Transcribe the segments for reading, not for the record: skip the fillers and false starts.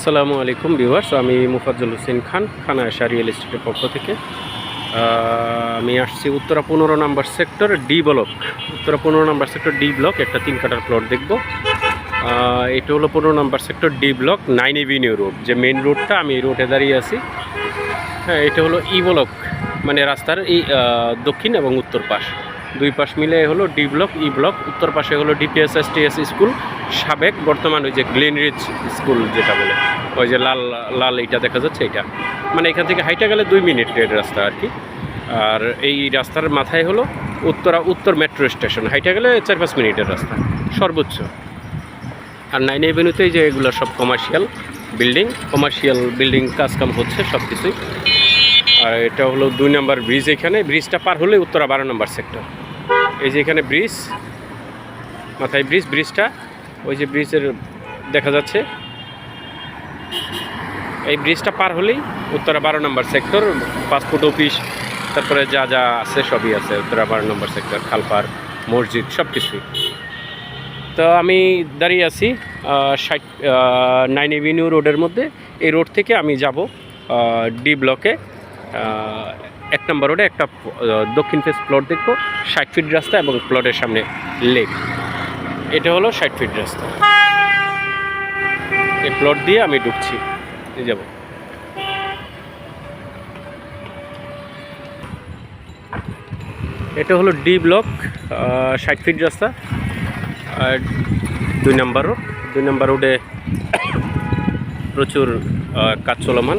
আসসালামু আলাইকুম ভিউয়ার্স, আমি মুফাজ্জল হোসেন খান, খান আয়েশা রিয়েল এস্টেটের পক্ষ থেকে। আমি আসছি উত্তরা 15 নম্বর সেক্টর ডি ব্লক। উত্তরা 15 নম্বর সেক্টর ডি ব্লক একটা 3 কাঠার প্লট দেখব। এটা হলো 15 নম্বর sector D block 9 avenue road, যে মেন রোডটা, আমি এই রোডে দাঁড়িয়ে আছি। হ্যাঁ, এটা হলো ই ব্লক, মানে রাস্তার এই দক্ষিণ এবং উত্তর পাশ, দুই পাশ মিলে হলো ডি ব্লক, ই ব্লক। উত্তর পাশে হলো ডিপিএস এসটিএস স্কুল, সাবেক বর্তমান ওই যে গ্লেনরিচ স্কুল যেটা বলে, ওই যে লাল লাল এইটা দেখা যাচ্ছে, এইটা মানে এখান থেকে হাইটা গেলে 2 মিনিটের রাস্তা আর কি। আর এই রাস্তার মাথায় হলো উত্তর মেট্রো স্টেশন, হাইটা গেলে 4-5 মিনিটের রাস্তা সর্বোচ্চ। আর 9 এভিনিউতে যে এগুলো সব কমার্শিয়াল বিল্ডিং কাজকাম হচ্ছে সব কিছুই। আর এটা হলো 2 নম্বর ব্রিজ, এখানে ব্রিজটা পার হলে উত্তরা 12 নম্বর সেক্টর। এই যে এখানে ব্রিজ, মাথায় ব্রিজটা ওই যে ব্রিজের দেখা যাচ্ছে, এই ব্রিজটা পার হলেই উত্তরা 12 নম্বর সেক্টর। পাসপোর্ট অফিস, তারপরে যা যা আছে সবই আছে উত্তরা 12 নম্বর সেক্টর, খালপার, মসজিদ সব কিছুই। তো আমি দাঁড়িয়ে আছি 9 এভিনিউ রোডের মধ্যে। এই রোড থেকে আমি যাব ডি ব্লকে 1 নম্বর রোডে একটা দক্ষিণ ফেস প্লট দেখবো, 60 ফিট রাস্তা এবং প্লটের সামনে লেক। এটা হলো 60 ফিট রাস্তা, এই প্লট দিয়ে আমি ঢুকছি, যাব। এটা হলো ডি ব্লক 60 ফিট রাস্তা, 2 নম্বর রোডে প্রচুর কাজ চলমান।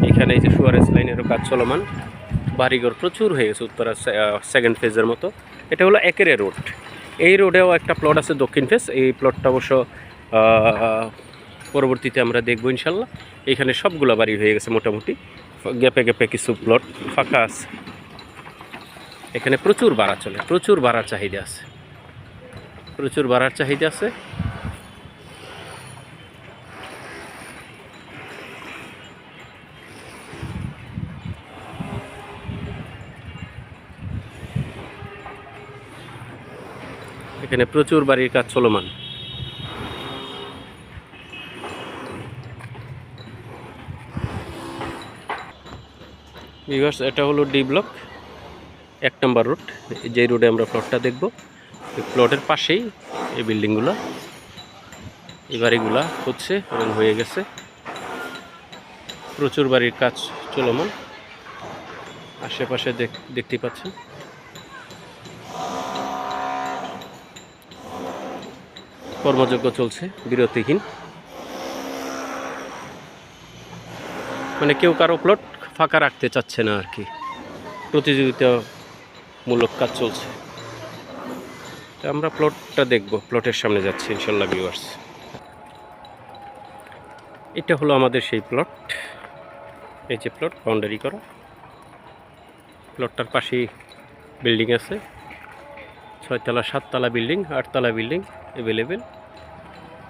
এখানে এই যে সুয়ারেজ লাইনেরও কাজ চলমান, বাড়িঘর প্রচুর হয়ে গেছে উত্তরা 2nd ফেজের মতো। এটা হলো একেরে রোড। এই রোডেও একটা প্লট আছে দক্ষিণ ফেজ, এই প্লটটা অবশ্য পরবর্তীতে আমরা দেখব ইনশাল্লাহ। এখানে সবগুলো বাড়ি হয়ে গেছে মোটামুটি, গ্যাপে কিছু প্লট ফাঁকা আছে। এখানে প্রচুর ভাড়া চলে, প্রচুর ভাড়ার চাহিদা আছে। এখানে প্রচুর বাড়ির কাজ চলমান। ভিউয়ার্স, এটা হলো ডি ব্লক 1 নম্বর রোড, যেই রোডে আমরা প্লটটা দেখব। এই প্লটের পাশেই এই বিল্ডিংগুলো, এই বাড়িগুলা হচ্ছে এবং হয়ে গেছে। প্রচুর বাড়ির কাজ চলমান, আশেপাশে দেখতে পাচ্ছেন। কর্মযজ্ঞ চলছে বিরতিহীন, মানে কেউ কারো প্লট ফাঁকা রাখতে চাচ্ছে না আর কি, প্রতিযোগিতামূলক কাজ চলছে। তো আমরা প্লটটা দেখব, প্লটের সামনে যাচ্ছি ইনশাল্লাহ ভিউয়ার্স। এটা হলো আমাদের সেই প্লট, এই যে প্লট বাউন্ডারি করা। প্লটটার পাশেই বিল্ডিং আছে, 6 তলা 7 তলা বিল্ডিং, 8 তলা বিল্ডিং অ্যাভেলেবেল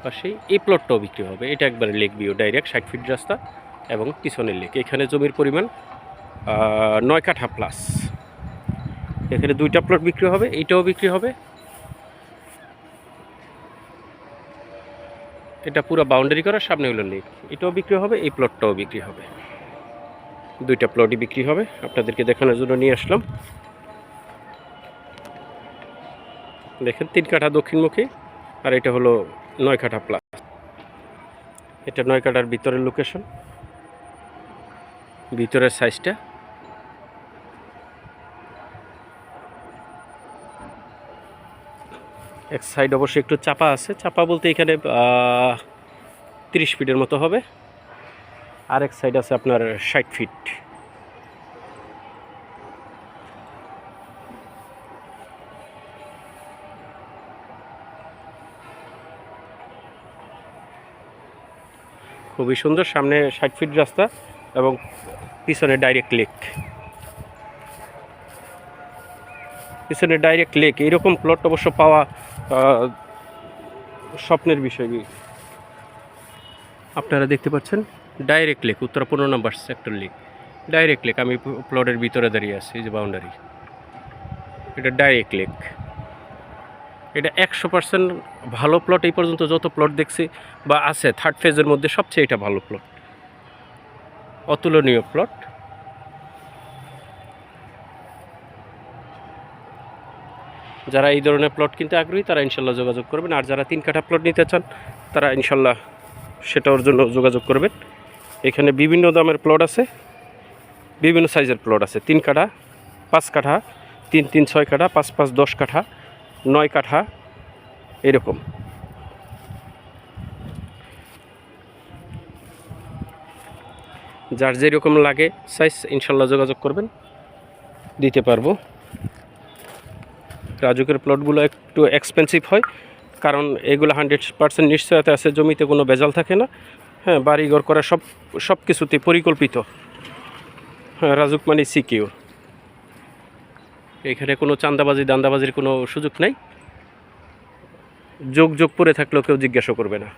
পাশেই। এই প্লটটাও বিক্রি হবে। এটা একবারে লেক ভিউ, ডাইরেক্ট 60 ফিট রাস্তা এবং পিছনের লেক। এখানে জমির পরিমাণ 9 কাঠা প্লাস। এখানে 2টা প্লট বিক্রি হবে, এইটাও বিক্রি হবে। এটা পুরো বাউন্ডারি করার সামনে হলো লেক, এটাও বিক্রি হবে, এই প্লটটাও বিক্রি হবে। 2টা প্লটই বিক্রি হবে, আপনাদেরকে দেখানোর জন্য নিয়ে আসলাম। দেখেন 3 কাঠা দক্ষিণমুখী, আর এটা হলো 9 কাঠা প্লাস। এটা 9 কাঠার ভিতরের লোকেশন, ভিতরের সাইজটা। এক সাইড অবশ্যই একটু চাপা আছে, চাপা বলতে এখানে 30 ফিটের মতো হবে। আর এক সাইড আছে আপনার 60 ফিট। খুবই সুন্দর, সামনে 60 ফিট রাস্তা এবং পিছনে ডাইরেক্ট লেক। এইরকম প্লট অবশ্য পাওয়া স্বপ্নের বিষয়। আপনারা দেখতে পাচ্ছেন ডাইরেক্ট লেক, উত্তরা 15 নম্বর সেক্টর লেক, ডাইরেক্ট লেক। আমি প্লটের ভিতরে দাঁড়িয়ে আছি, এই যে বাউন্ডারি, এটা ডাইরেক্ট লেক। এটা 100% ভালো প্লট। এই পর্যন্ত যত প্লট দেখছি বা আছে থার্ড ফেজের মধ্যে সবচেয়ে এটা ভালো প্লট, অতুলনীয় প্লট। যারা এই ধরনের প্লট কিনতে আগ্রহী তারা ইনশাল্লাহ যোগাযোগ করবেন, আর যারা 3 কাঠা প্লট নিতে চান তারা ইনশাল্লাহ সেটার জন্য যোগাযোগ করবেন। এখানে বিভিন্ন দামের প্লট আছে, বিভিন্ন সাইজের প্লট আছে, 3 কাঠা, 5 কাঠা, 3-3 6 কাঠা, 5-5 10 কাঠা, 9 কাঠা, এরকম। যার যেরকম লাগে সাইজ ইনশাল্লাহ যোগাযোগ করবেন, দিতে পারবো। রাজুকের প্লটগুলো একটু এক্সপেন্সিভ হয়, কারণ এগুলো 100% নিশ্চয়তা আছে, জমিতে কোনো ভেজাল থাকে না। হ্যাঁ, বাড়িঘর করা সব কিছুতে পরিকল্পিত। হ্যাঁ, রাজুক মানে সিকিউর। এখানে কোনো চাঁদাবাজি দান্দাবাজির কোনো সুযোগ নাই, যোগ পড়ে থাকলেও কেউ জিজ্ঞাসা করবে না।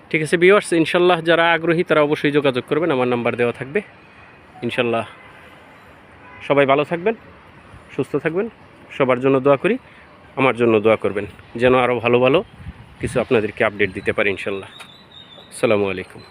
ঠিক আছে ভিউয়ার্স, ইনশাল্লাহ যারা আগ্রহী তারা অবশ্যই যোগাযোগ করবেন, আমার নাম্বার দেওয়া থাকবে। ইনশাল্লাহ সবাই ভালো থাকবেন, সুস্থ থাকবেন, সবার জন্য দোয়া করি। আমার জন্য দোয়া করবেন যেন আরও ভালো ভালো কিছু আপনাদেরকে আপডেট দিতে পারি ইনশাল্লাহ। আসসালামু আলাইকুম।